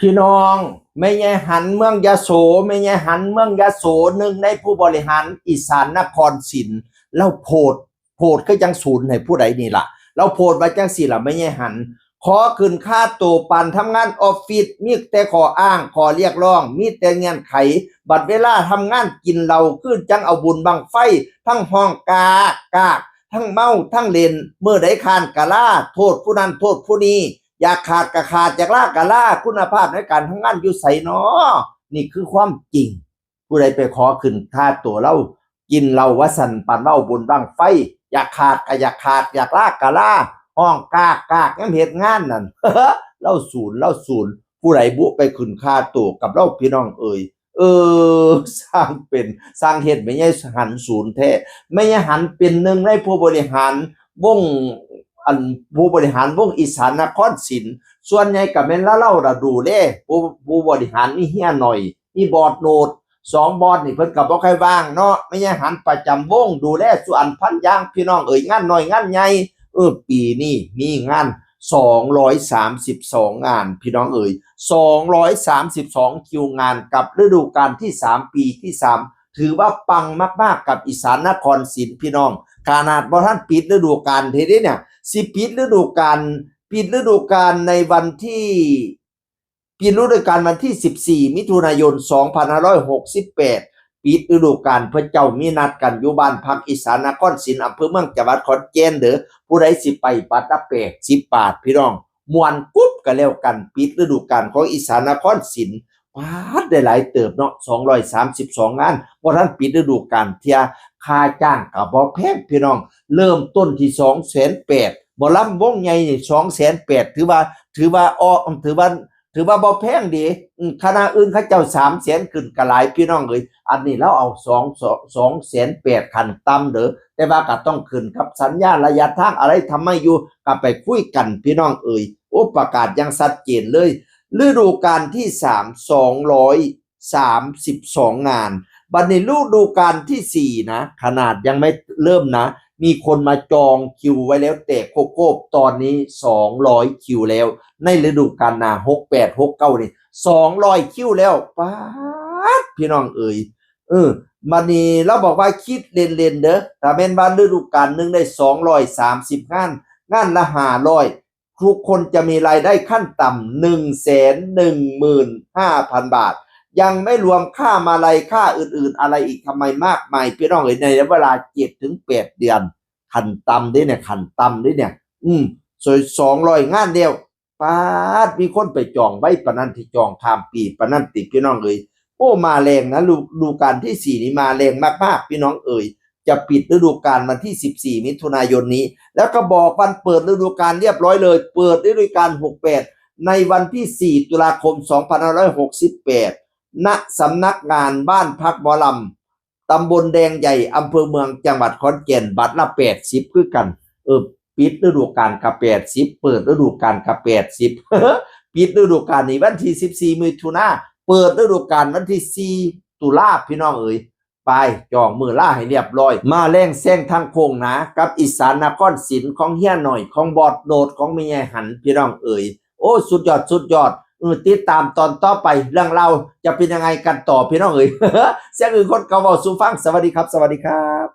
พี่น้องไม่ใช่หันเมืองยโสไม่ใช่หันเมืองยโสหนึ่งในผู้บริหารอีสานนครศรีเราโพดก็ยังศูนย์ให้ผู้ใดนี่ล่ะเราโพดมาจังสี่ล่ะไม่ใช่หันขอขึ้นค่าตัวปันทำงานออฟฟิศมีแต่ขออ้างขอเรียกร้องมีแต่เงื่อนไขบัดเวลาทำงานกินเราคือจังเอาบุญบังไฟทั้งห้องกากทั้งเมาทั้งเล่นเมื่อใดคานกะล่าโทษผู้นั้นโทษผู้นี้อยากขาดกะขาดอยากล่ากะล่าคุณภาพในการทำงานอยู่ใส่นาะนี่คือความจริงผู้ใดไปขอขึ้นค่าตัวเรากินเราวสันปันเมาบุญบังไฟอยากขาดก็อยากขาดอยากล่ากะล่าห้องกากยังเหตุงานนั่น เล่าศูนย์ผู้ใดบุไปขึ้นค่าตัวกับเราพี่น้องสร้างเป็นสร้างเหตุไม่ใช่หันศูนย์แท้ไม่ใช่หันเป็นหนึ่งในผู้บริหารวงผู้บริหารวงอีสานนครศรีส่วนใหญ่ก็แม่นเล่าระดูแลผู้บริหารนี่เฮียหน่อยมีบอร์ดโนด2 บอร์ดนี่เพิ่นก็บ่ค่อยว่างเนาะไม่ใช่หันประจำวงดูแลส่วนพันอย่างพี่น้องงานน้อยงานใหญ่ปีนี้มีงาน232งานพี่น้อง232คิวงานกับฤดูกาลที่3ปีที่3ถือว่าปังมากๆกับอีสานนครศรีพี่น้องขนาดบ่ทันปิดฤดูกาลเท่นี้เนี่ยสิปิดฤดูกาลในวันที่ปิดฤดูกาลวันที่14มิถุนายน2568ปิดฤดูกาลเพิ่นเจ้ามีนัดกันอยู่บ้านพักอีสานนครศรีอำเภอเมืองจังหวัดขอนแก่นเด้อผู้ใดสิไปบัตรละ80 บาทพี่น้องม่วนกุ๊บก็แล้วกันปิดฤดูกาลของอีสานนครศรีปาดได้หลายเติบเนาะ232งานบ่ทันปิดฤดูกาลเที่ยค่าจ้างก็บ่แพงพี่น้องเริ่มต้นที่280,000บ่ลำวงใหญ่นี่280,000ถือว่าบ่แพงดีคณะอื่นเขาเจ้า300,000ขึ้นก็หลายพี่น้องอันนี้เราเอา280,000ขั้นต่ำเด้อแต่ว่าก็ต้องขึ้นกับสัญญาระยะทางอะไรทำไมอยู่ก็ไปคุยกันพี่น้องประกาศอย่างชัดเจนเลยฤดูกาลที่232งานบัดนี้ฤดูกาลที่4นะขนาดยังไม่เริ่มนะมีคนมาจองคิวไว้แล้วแต่โคบตอนนี้200คิวแล้วในฤดูกาลหน้า68 69นี่200คิวแล้วป๊าดพี่น้องบัดนี้เราบอกว่าคิดเล่นๆเด้อถ้าเป็นบ้านฤดูกาลนึงได้230งานละ500ทุกคนจะมีรายได้ขั้นต่ำ 115,000 บาทยังไม่รวมค่ามาลัยค่าอื่นๆอะไรอีกทำไมมากมายพี่น้องในเวลา7 ถึง 8 เดือนขั้นต่ำด้วยเนี่ยสวย200งานเดียวป๊าดมีคนไปจองไว้ปานนั้นที่จองข้ามปีปานนั้นติดพี่น้องมาแรงนะฤดูกาลที่4นี้มาแรงมากๆพี่น้องจะปิดฤดูกาลวันที่14มิถุนายนนี้แล้วก็บอกวันเปิดฤดูกาลเรียบร้อยเลยเปิดฤดูกาล68ในวันที่4ตุลาคม2568ณสำนักงานบ้านพักหมอลำตำบลแดงใหญ่อำเภอเมืองจังหวัดขอนแก่นบัตรละ80คือกันปิดฤดูกาลกับ80เปิดฤดูกาลกับ80ปิดฤดูกาลนี้วันที่14มิถุนายนเปิดฤดูกาลวันที่4ตุลาพี่น้องไปจองมือล่าให้เรียบร้อยมาแรงแซงทางโค้งนะกับอีสานนครศรีของเฮียหน่อยของบอดโนดของแม่ใหญ่หันพี่น้องสุดยอดติดตามตอนต่อไปเรื่องเราจะเป็นยังไงกันต่อพี่น้องเสียงอื่นคนเก่าเว้าสู่ฟังสวัสดีครับ